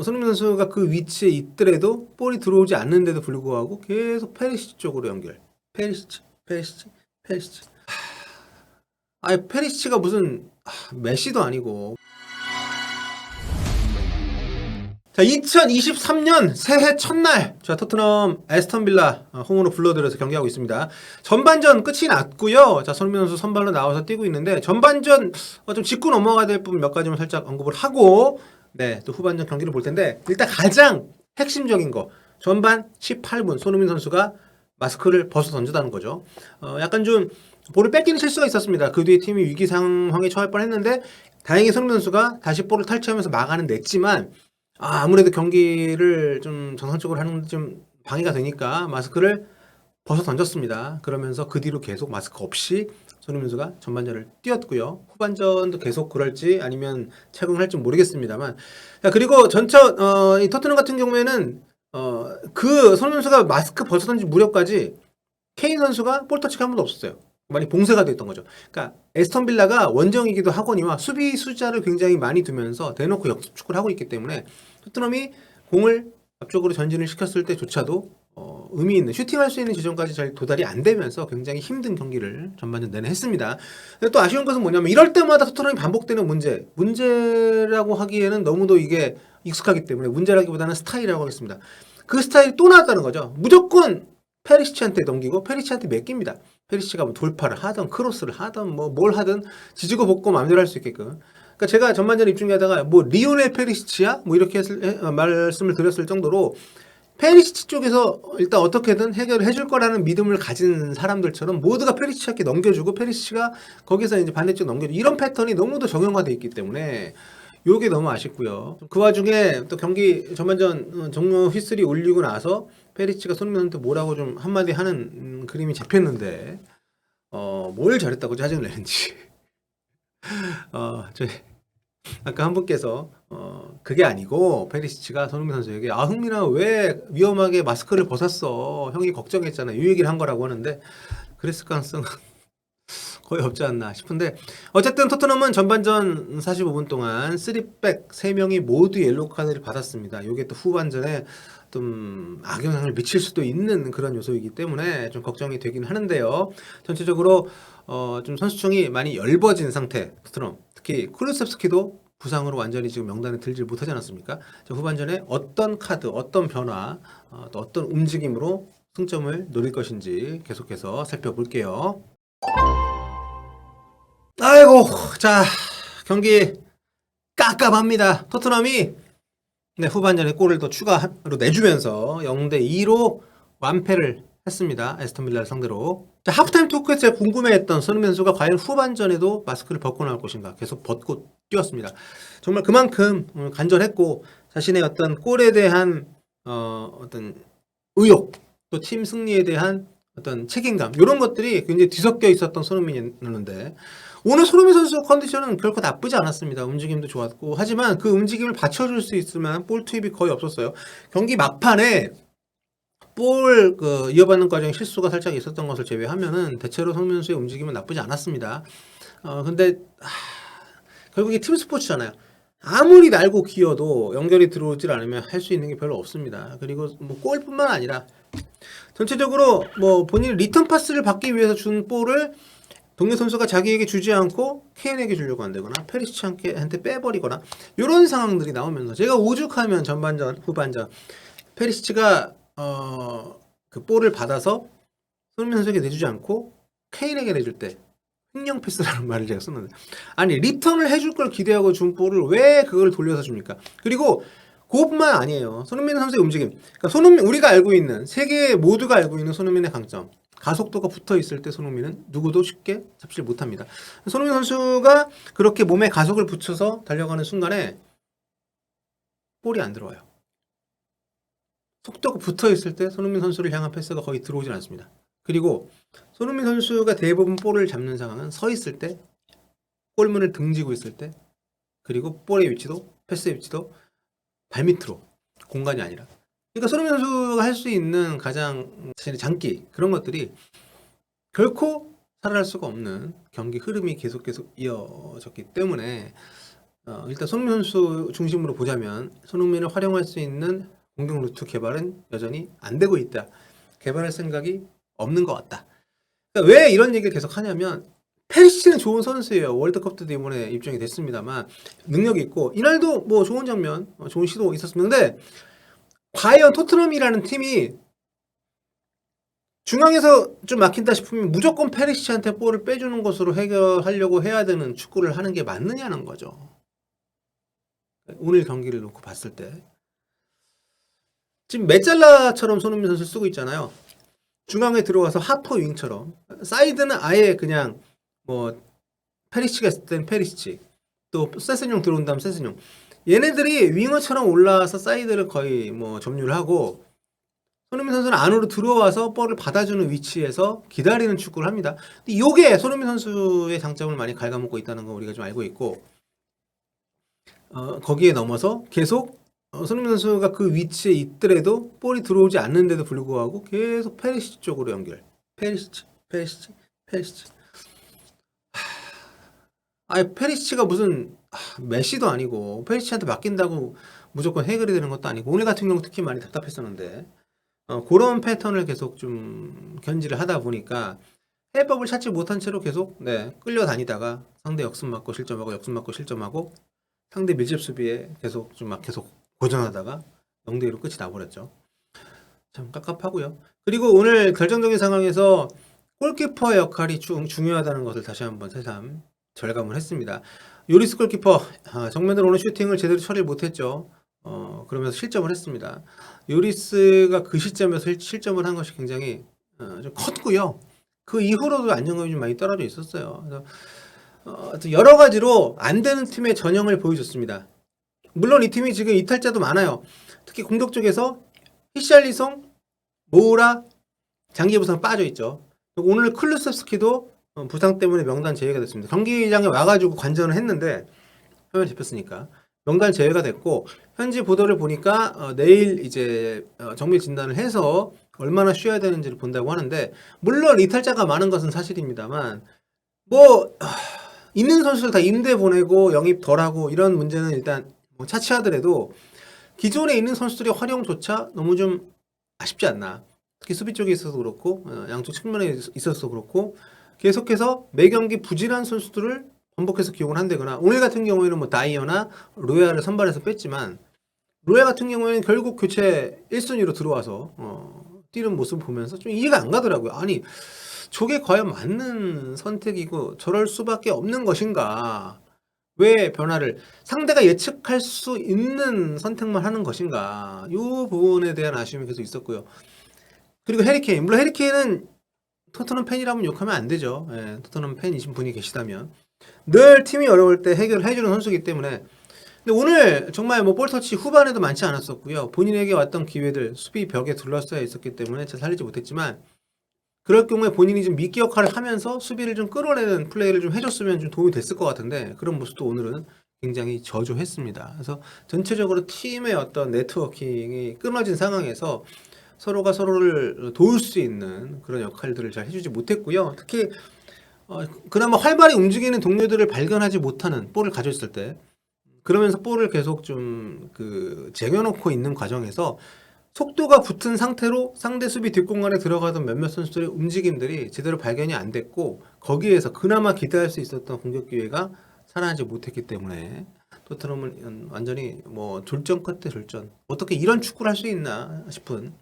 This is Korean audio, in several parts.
손흥민 선수가 그 위치에 있더라도 볼이 들어오지 않는데도 불구하고 계속 페리시치 쪽으로 연결. 페리시치, 페리시치, 페리시치. 아니 페리시치가 무슨 메시도 아니고. 자, 2023년 새해 첫날, 자, 토트넘 에스턴 빌라 홈으로 불러들여서 경기하고 있습니다. 전반전 끝이 났고요. 자, 손흥민 선수 선발로 나와서 뛰고 있는데 전반전 좀 짚고 넘어가야 될 부분 몇 가지만 살짝 언급을 하고, 네, 또 후반전 경기를 볼 텐데 일단 가장 핵심적인 거, 전반 18분 손흥민 선수가 마스크를 벗어 던졌다는 거죠. 약간 좀 볼을 뺏기는 실수가 있었습니다. 그 뒤에 팀이 위기 상황에 처할 뻔했는데 다행히 손흥민 선수가 다시 볼을 탈취하면서 막아는 냈지만, 아무래도 경기를 좀 정상적으로 하는 데 좀 방해가 되니까 마스크를 벗어 던졌습니다. 그러면서 그 뒤로 계속 마스크 없이 손흥민 선수가 전반전을 뛰었고요. 후반전도 계속 그럴지 아니면 착용할지 모르겠습니다만. 자, 그리고 전체 이 토트넘 같은 경우에는 그 손흥민 선수가 마스크 벗어 던진 무렵까지 케인 선수가 볼 터치가 한 번도 없었어요. 많이 봉쇄가 됐던 거죠. 그러니까 에스턴 빌라가 원정이기도 하거니와 수비 숫자를 굉장히 많이 두면서 대놓고 역습축을 하고 있기 때문에 토트넘이 공을 앞쪽으로 전진을 시켰을 때조차도 의미 있는 슈팅할 수 있는 지점까지 잘 도달이 안 되면서 굉장히 힘든 경기를 전반전 내내 했습니다. 근데 또 아쉬운 것은 뭐냐면 이럴 때마다 토트넘이 반복되는 문제라고 하기에는 너무도 이게 익숙하기 때문에 문제라기보다는 스타일이라고 하겠습니다. 그 스타일이 또 나왔다는 거죠. 무조건 페리시치한테 넘기고 페리시치한테 맡깁니다. 페리시치가 뭐 돌파를 하든 크로스를 하든 뭐 뭘 하든 지지고 볶고 마음대로 할 수 있게끔. 그러니까 제가 전반전 입중계하다가 뭐 리오넬 페리시치야? 뭐 이렇게 말씀을 드렸을 정도로 페리시치 쪽에서 일단 어떻게든 해결을 해줄 거라는 믿음을 가진 사람들처럼 모두가 페리시치한테 넘겨주고 페리시치가 거기서 이제 반대쪽 넘겨주고 이런 패턴이 너무도 정형화되어 있기 때문에 요게 너무 아쉽고요. 그 와중에 또 경기 전반전 종료 휘슬이 울리고 나서 페리시치가 손흥민한테 뭐라고 좀 한마디 하는 그림이 잡혔는데 뭘 잘했다고 짜증을 내는지 저희 아까 한 분께서 그게 아니고 페리시치가 손흥민 선수에게 흥민아 왜 위험하게 마스크를 벗었어 형이 걱정했잖아 이 얘기를 한 거라고 하는데 그랬을 가능성은 거의 없지 않나 싶은데, 어쨌든 토트넘은 전반전 45분 동안 3백 3명이 모두 옐로우 카드를 받았습니다. 이게 또 후반전에 좀 악영향을 미칠 수도 있는 그런 요소이기 때문에 좀 걱정이 되긴 하는데요. 전체적으로 좀 선수층이 많이 열버진 상태 토트넘, 특히 쿠루셉스키도 부상으로 완전히 지금 명단에 들지 못하지 않았습니까? 자, 후반전에 어떤 카드, 어떤 변화, 또 어떤 움직임으로 승점을 노릴 것인지 계속해서 살펴볼게요. 아이고, 자, 경기 깝깝합니다. 토트넘이 후반전에 골을 더 추가로 내주면서 0대2로 완패를 했습니다. 에스턴 빌라를 상대로. 자, 하프타임 토크에서 제가 궁금해했던 손흥민 선수가 과연 후반전에도 마스크를 벗고 나올 것인가 계속 벗고 뛰었습니다. 정말 그만큼 간절했고 자신의 어떤 골에 대한 어떤 의욕, 또 팀 승리에 대한 어떤 책임감 이런 것들이 굉장히 뒤섞여 있었던 손흥민이었는데 오늘 손흥민 선수 컨디션은 결코 나쁘지 않았습니다. 움직임도 좋았고 하지만 그 움직임을 받쳐줄 수 있으면 볼 투입이 거의 없었어요. 경기 막판에 볼 이어받는 과정에 실수가 살짝 있었던 것을 제외하면은 대체로 손흥민 선수의 움직임은 나쁘지 않았습니다. 근데 결국 이팀 스포츠잖아요. 아무리 날고 기어도 연결이 들어오질 않으면 할 수 있는 게 별로 없습니다. 그리고 뭐 골뿐만 아니라 전체적으로 뭐 본인이 리턴 파스를 받기 위해서 준 볼을 동료 선수가 자기에게 주지 않고 케인에게 주려고 한다거나 페리시치한테 빼버리거나 이런 상황들이 나오면서 제가 오죽하면 전반전 후반전 페리시치가 그 볼을 받아서 손흥민 선수에게 내주지 않고 케인에게 내줄 때 횡령 패스라는 말을 제가 썼는데, 아니 리턴을 해줄 걸 기대하고 준 볼을 왜 그걸 돌려서 줍니까? 그리고 그것뿐만 아니에요. 손흥민 선수의 움직임. 그러니까 우리가 알고 있는 세계 모두가 알고 있는 손흥민의 강점. 가속도가 붙어 있을 때 손흥민은 누구도 쉽게 잡지 못합니다. 손흥민 선수가 그렇게 몸에 가속을 붙여서 달려가는 순간에 볼이 안 들어와요. 속도가 붙어 있을 때 손흥민 선수를 향한 패스가 거의 들어오질 않습니다. 그리고 손흥민 선수가 대부분 볼을 잡는 상황은 서 있을 때, 골문을 등지고 있을 때, 그리고 볼의 위치도 패스의 위치도 발밑으로, 공간이 아니라. 그러니까 손흥민 선수가 할 수 있는 가장 장기 그런 것들이 결코 살아날 수가 없는 경기 흐름이 계속 이어졌기 때문에 일단 손흥민 선수 중심으로 보자면 손흥민을 활용할 수 있는 공격 루트 개발은 여전히 안 되고 있다. 개발할 생각이 없는 것 같다. 그러니까 왜 이런 얘기를 계속 하냐면 페리시치는 좋은 선수예요. 월드컵 때도 이번에 입장이 됐습니다만 능력이 있고 이날도 뭐 좋은 장면, 좋은 시도 있었는데 과연 토트넘이라는 팀이 중앙에서 좀 막힌다 싶으면 무조건 페리시치한테 볼을 빼주는 것으로 해결하려고 해야 되는 축구를 하는 게 맞느냐는 거죠. 오늘 경기를 놓고 봤을 때 지금 메잘라처럼 손흥민 선수 쓰고 있잖아요. 중앙에 들어가서 하퍼 윙처럼 사이드는 아예 그냥 뭐 페리시치가 있을 땐 페리시치 또 세스뇽 들어온다면 세스뇽 얘네들이 윙어처럼 올라와서 사이드를 거의 뭐 점유를 하고 손흥민 선수는 안으로 들어와서 볼을 받아주는 위치에서 기다리는 축구를 합니다. 근데 이게 손흥민 선수의 장점을 많이 갉아먹고 있다는 거 우리가 좀 알고 있고 거기에 넘어서 계속 손흥민 선수가 그 위치에 있더라도 볼이 들어오지 않는데도 불구하고 계속 페리시치 쪽으로 연결. 페리시치. 페리시치가 무슨 메시도 아니고 페리시치한테 맡긴다고 무조건 해결이 되는 것도 아니고 오늘 같은 경우 특히 많이 답답했었는데 그런 패턴을 계속 좀 견지를 하다 보니까 해법을 찾지 못한 채로 계속 끌려다니다가 상대 역습 맞고 실점하고 역습 맞고 실점하고 상대 밀집 수비에 계속 고전하다가 0대2로 끝이 나버렸죠. 참 깝깝하고요. 그리고 오늘 결정적인 상황에서 골키퍼 역할이 중요하다는 것을 다시 한번 새삼 절감을 했습니다. 요리스 골키퍼 정면으로 오는 슈팅을 제대로 처리를 못했죠. 그러면서 실점을 했습니다. 요리스가 그 시점에서 실점을 한 것이 굉장히 좀 컸고요. 그 이후로도 안정감이 좀 많이 떨어져 있었어요. 그래서 여러 가지로 안 되는 팀의 전형을 보여줬습니다. 물론 이 팀이 지금 이탈자도 많아요. 특히 공격 쪽에서 히샬리송, 모우라, 장기 부상 빠져 있죠. 오늘 클루셉스키도 부상 때문에 명단 제외가 됐습니다. 경기장에 와가지고 관전을 했는데 화면 잡혔으니까 명단 제외가 됐고 현지 보도를 보니까 내일 이제 정밀 진단을 해서 얼마나 쉬어야 되는지를 본다고 하는데 물론 이탈자가 많은 것은 사실입니다만 뭐 있는 선수들 다 임대 보내고 영입 덜하고 이런 문제는 일단 뭐 차치하더라도 기존에 있는 선수들의 활용조차 너무 좀 아쉽지 않나. 특히 수비 쪽에 있어서 그렇고 양쪽 측면에 있어서 그렇고 계속해서 매 경기 부진한 선수들을 반복해서 기용을 한다거나 오늘 같은 경우에는 뭐 다이어나 로야를 선발해서 뺐지만 로야 같은 경우에는 결국 교체 1순위로 들어와서 뛰는 모습을 보면서 좀 이해가 안 가더라고요. 아니 저게 과연 맞는 선택이고 저럴 수밖에 없는 것인가? 왜 변화를 상대가 예측할 수 있는 선택만 하는 것인가? 이 부분에 대한 아쉬움이 계속 있었고요. 그리고 해리케인 물론 해리케인은 토트넘 팬이라면 욕하면 안 되죠. 예, 토트넘 팬이신 분이 계시다면 늘 팀이 어려울 때 해결해주는 선수이기 때문에 근데 오늘 정말 뭐 볼터치 후반에도 많지 않았었고요. 본인에게 왔던 기회들 수비 벽에 둘러싸여 있었기 때문에 잘 살리지 못했지만 그럴 경우에 본인이 좀 미끼 역할을 하면서 수비를 좀 끌어내는 플레이를 좀 해줬으면 좀 도움이 됐을 것 같은데 그런 모습도 오늘은 굉장히 저조했습니다. 그래서 전체적으로 팀의 어떤 네트워킹이 끊어진 상황에서 서로가 서로를 도울 수 있는 그런 역할들을 잘 해주지 못했고요. 특히 그나마 활발히 움직이는 동료들을 발견하지 못하는 볼을 가졌을 때 그러면서 볼을 계속 좀 쟁여놓고 있는 과정에서 속도가 붙은 상태로 상대 수비 뒷공간에 들어가던 몇몇 선수들의 움직임들이 제대로 발견이 안 됐고 거기에서 그나마 기대할 수 있었던 공격 기회가 살아나지 못했기 때문에 토트넘은 완전히 뭐 졸전 끝에 졸전 어떻게 이런 축구를 할 수 있나 싶은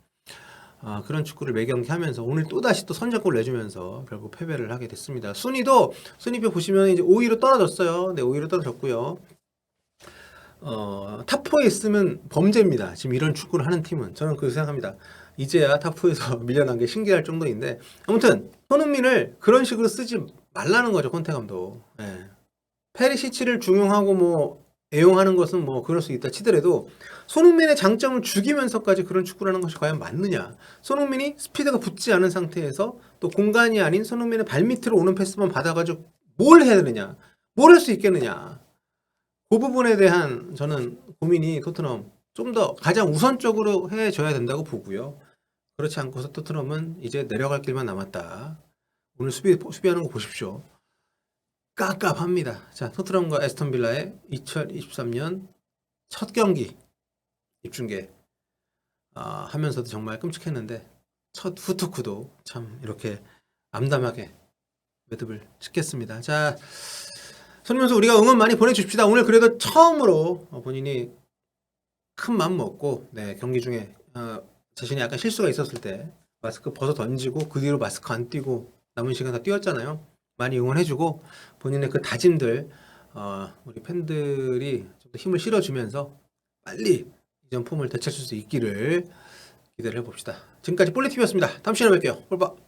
그런 축구를 매 경기 하면서 오늘 또다시 또 선제골 내주면서 결국 패배를 하게 됐습니다. 순위표 보시면 이제 5위로 떨어졌어요. 네, 5위로 떨어졌고요. 탑4에 있으면 범죄입니다. 지금 이런 축구를 하는 팀은 저는 그렇게 생각합니다. 이제야 탑4에서 밀려난 게 신기할 정도인데 아무튼 손흥민을 그런 식으로 쓰지 말라는 거죠. 콘테 감독. 네. 페리시치를 중용하고 뭐 애용하는 것은 뭐 그럴 수 있다 치더라도 손흥민의 장점을 죽이면서까지 그런 축구를 하는 것이 과연 맞느냐. 손흥민이 스피드가 붙지 않은 상태에서 또 공간이 아닌 손흥민의 발밑으로 오는 패스만 받아가지고 뭘 해야 되느냐. 뭘 할 수 있겠느냐. 그 부분에 대한 저는 고민이 토트넘 좀 더 가장 우선적으로 해줘야 된다고 보고요. 그렇지 않고서 토트넘은 이제 내려갈 길만 남았다. 오늘 수비하는 거 보십시오. 깝깝합니다. 자, 토트넘과 에스턴 빌라의 2023년 첫 경기 입중계 하면서도 정말 끔찍했는데 첫 후투크도 참 이렇게 암담하게 매듭을 짓겠습니다. 자, 손흥민선수 우리가 응원 많이 보내주십시다. 오늘 그래도 처음으로 본인이 큰 맘 먹고 경기 중에 자신이 약간 실수가 있었을 때 마스크 벗어 던지고 그 뒤로 마스크 안 띄고 남은 시간 다 뛰었잖아요. 많이 응원해주고 본인의 그 다짐들 우리 팬들이 좀 더 힘을 실어주면서 빨리 이전 폼을 되찾을 수 있기를 기대를 해봅시다. 지금까지 볼리TV였습니다. 다음 시간에 뵐게요. 볼바.